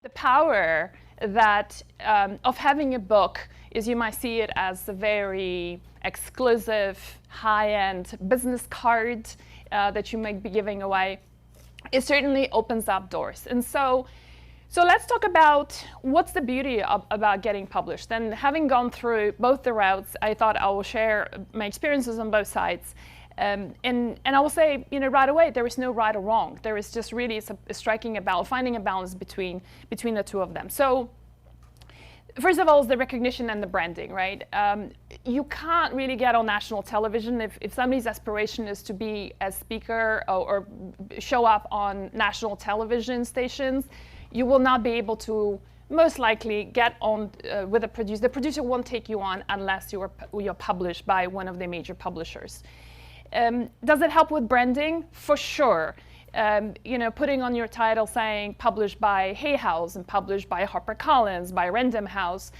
The power that of having a book is you might see it as a very exclusive, high-end business card that you might be giving away. It certainly opens up doors. And so let's talk about what's the beauty about getting published. And having gone through both the routes, I thought I will share my experiences on both sides. And I will say, right away, there is no right or wrong. There is just really striking a balance, finding a balance between the two of them. So first of all is the recognition and the branding, right? You can't really get on national television if somebody's aspiration is to be a speaker or show up on national television stations. You will not be able to most likely get on with a producer. The producer won't take you on unless you're published by one of the major publishers. Does it help with branding? For sure. Putting on your title saying published by Hay House and published by HarperCollins, by Random House,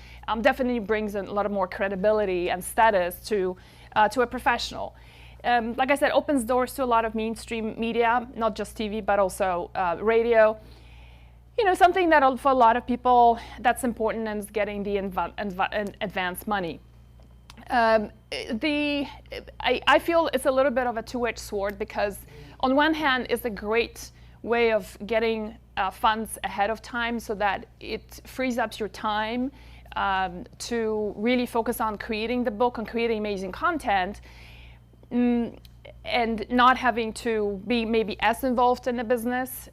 definitely brings a lot of more credibility and status to a professional. Like I said, opens doors to a lot of mainstream media, not just TV, but also radio. Something that for a lot of people that's important and is getting the advance money. I feel it's a little bit of a two-edged sword because on one hand it's a great way of getting funds ahead of time so that it frees up your time to really focus on creating the book and creating amazing content and not having to be maybe as involved in the business.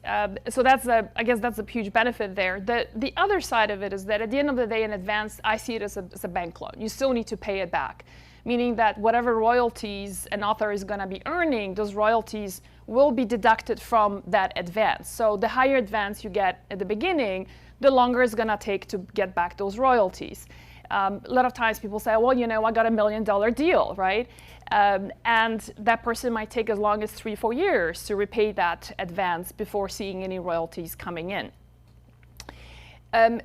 So I guess that's a huge benefit there. The other side of it is that at the end of the day in advance, I see it as a bank loan. You still need to pay it back, meaning that whatever royalties an author is going to be earning, those royalties will be deducted from that advance. So the higher advance you get at the beginning, the longer it's going to take to get back those royalties. A lot of times people say, well, I got $1 million deal, right? And that person might take as long as 3-4 years to repay that advance before seeing any royalties coming in. A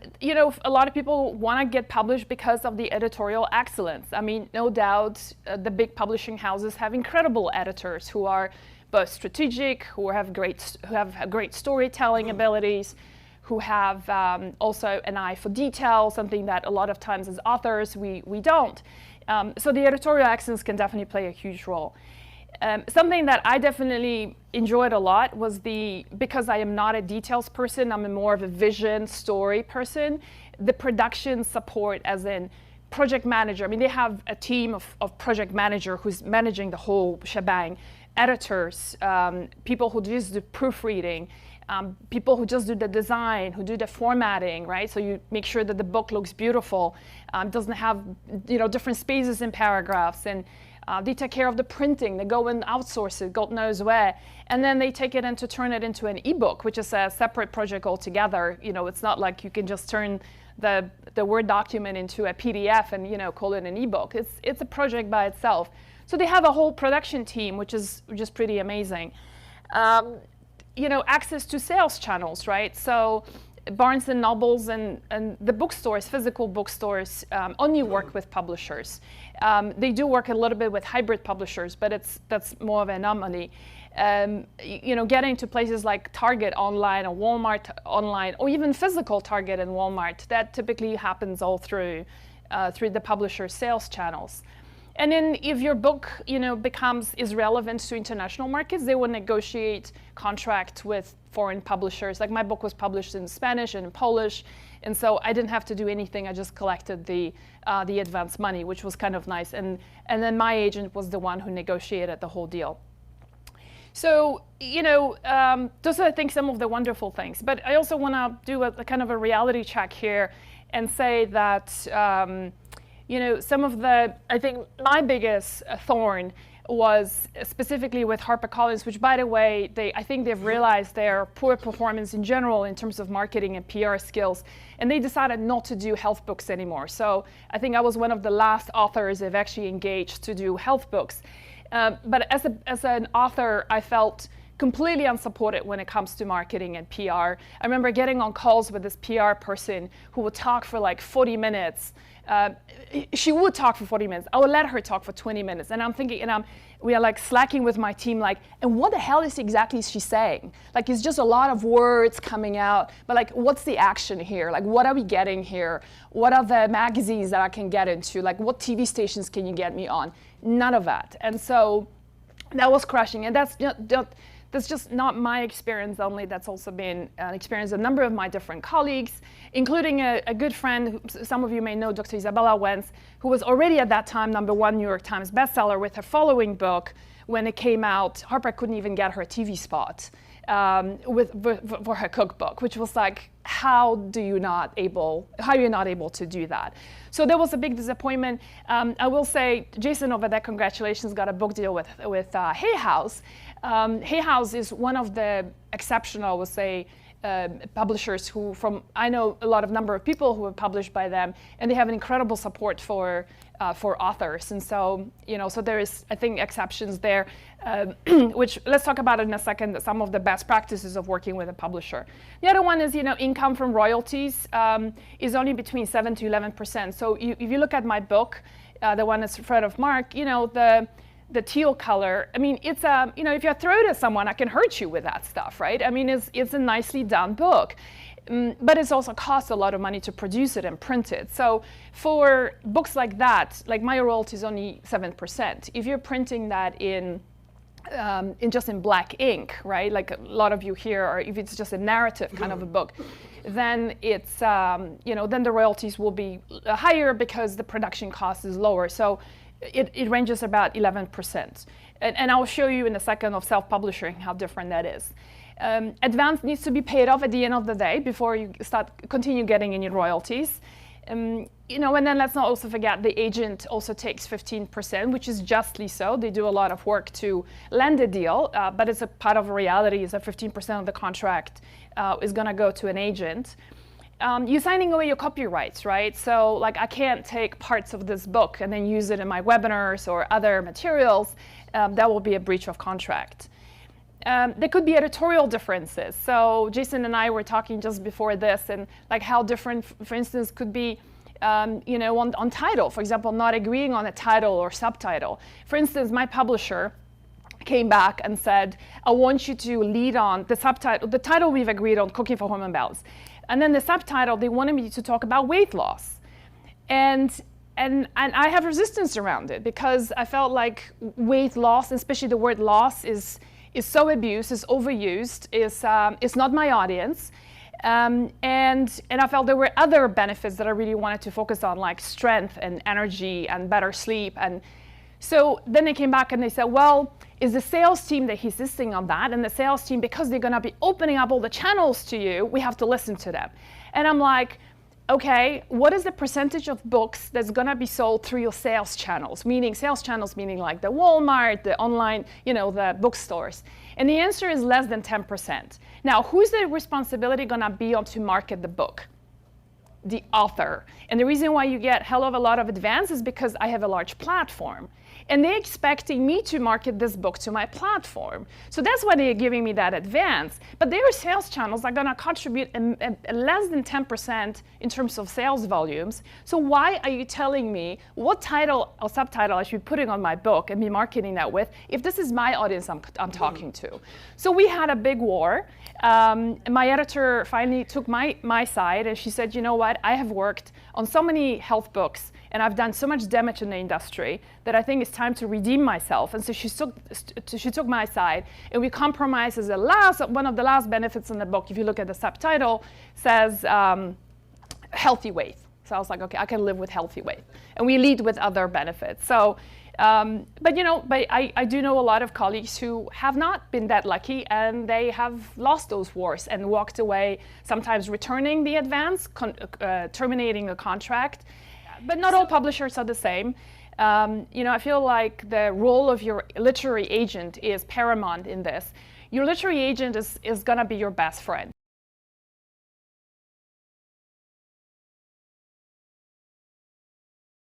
lot of people want to get published because of the editorial excellence. I mean, no doubt the big publishing houses have incredible editors who are both strategic, who have great storytelling abilities, who have also an eye for detail, something that a lot of times as authors we don't. So the editorial excellence can definitely play a huge role. Something that I definitely enjoyed a lot was because I am not a details person, I'm more of a vision story person, the production support as in project manager. I mean, they have a team of project manager who's managing the whole shebang, editors, people who just do proofreading, people who just do the design, who do the formatting, right? So you make sure that the book looks beautiful, doesn't have different spaces in paragraphs, and they take care of the printing. They go and outsource it, God knows where, and then they take it and to turn it into an ebook, which is a separate project altogether. It's not like you can just turn the Word document into a PDF and call it an ebook. It's a project by itself. So they have a whole production team, which is pretty amazing. Access to sales channels, right? So Barnes and Nobles and the bookstores, physical bookstores, only work with publishers. They do work a little bit with hybrid publishers, but that's more of an anomaly. Getting to places like Target online or Walmart online, or even physical Target and Walmart, that typically happens all through the publisher sales channels. And then if your book, is relevant to international markets, they will negotiate contract with foreign publishers. Like my book was published in Spanish and in Polish, and so I didn't have to do anything. I just collected the advance money, which was kind of nice. And then my agent was the one who negotiated the whole deal. So, those are, I think, some of the wonderful things. But I also want to do a kind of a reality check here and say that some of I think my biggest thorn was specifically with HarperCollins, which, by the way, I think they've realized their poor performance in general in terms of marketing and PR skills, and they decided not to do health books anymore. So I think I was one of the last authors they've actually engaged to do health books. But as an author, I felt completely unsupported when it comes to marketing and PR. I remember getting on calls with this PR person who would talk for like 40 minutes. She would talk for 40 minutes. I would let her talk for 20 minutes. And I'm thinking, we are like slacking with my team, like, and what the hell is exactly she saying? Like, it's just a lot of words coming out, but like, what's the action here? Like, what are we getting here? What are the magazines that I can get into? Like, what TV stations can you get me on? None of that. And so that was crushing. And that's just not my experience only. That's also been an experience of a number of my different colleagues, including a good friend, some of you may know, Dr. Isabella Wentz, who was already at that time #1 New York Times bestseller with her following book. When it came out, Harper couldn't even get her a TV spot for her cookbook, which was like, how are you not able to do that? So there was a big disappointment. I will say, Jason over there, congratulations, got a book deal with Hay House. Hay House is one of the exceptional, I would say, publishers who, I know a number of people who have published by them, and they have an incredible support for authors. And so, so there is, I think, exceptions there, which let's talk about in a second, some of the best practices of working with a publisher. The other one is, income from royalties is only between 7 to 11%. So if you look at my book, the one that's in front of Mark, the teal color, I mean, it's if you throw it at someone, I can hurt you with that stuff, right? I mean, it's a nicely done book, but it's also costs a lot of money to produce it and print it. So for books like that, like my royalty is only 7%. If you're printing that in black ink, right? Like a lot of you here, or if it's just a narrative kind of a book, then it's then the royalties will be higher because the production cost is lower. So it ranges about 11%. And I'll show you in a second of self-publishing how different that is. Advance needs to be paid off at the end of the day before you continue getting any royalties. And then let's not also forget the agent also takes 15%, which is justly so. They do a lot of work to land a deal, but it's a part of reality is that 15% of the contract is going to go to an agent. You're signing away your copyrights, right? So like I can't take parts of this book and then use it in my webinars or other materials. That will be a breach of contract. There could be editorial differences. So Jason and I were talking just before this, and like how different, for instance, could be on title. For example, not agreeing on a title or subtitle. For instance, my publisher came back and said, I want you to lead on the subtitle. The title we've agreed on, Cooking for Hormone Balance. And then the subtitle, they wanted me to talk about weight loss. And I have resistance around it because I felt like weight loss, especially the word loss, is so abused, is overused, is not my audience. And I felt there were other benefits that I really wanted to focus on, like strength and energy and better sleep. And so then they came back and they said, well, is the sales team that he's insisting on that? And the sales team, because they're going to be opening up all the channels to you, we have to listen to them. And I'm like, okay, what is the percentage of books that's going to be sold through your sales channels? Sales channels meaning like the Walmart, the online, the bookstores. And the answer is less than 10%. Now, who's the responsibility going to be on to market the book? The author. And the reason why you get a hell of a lot of advance is because I have a large platform. And they're expecting me to market this book to my platform. So that's why they're giving me that advance. But their sales channels are going to contribute less than 10% in terms of sales volumes. So why are you telling me what title or subtitle I should be putting on my book and be marketing that with if this is my audience I'm talking to? So we had a big war. My editor finally took my side, and she said, you know what, I have worked on so many health books and I've done so much damage in the industry that I think it's time to redeem myself. And so she took my side, and we compromised as one of the last benefits in the book, if you look at the subtitle, says healthy weight. So I was like, okay, I can live with healthy weight. And we lead with other benefits. So, but I do know a lot of colleagues who have not been that lucky, and they have lost those wars and walked away, sometimes returning the advance, terminating a contract. But not all publishers are the same. I feel like the role of your literary agent is paramount in this. Your literary agent is going to be your best friend.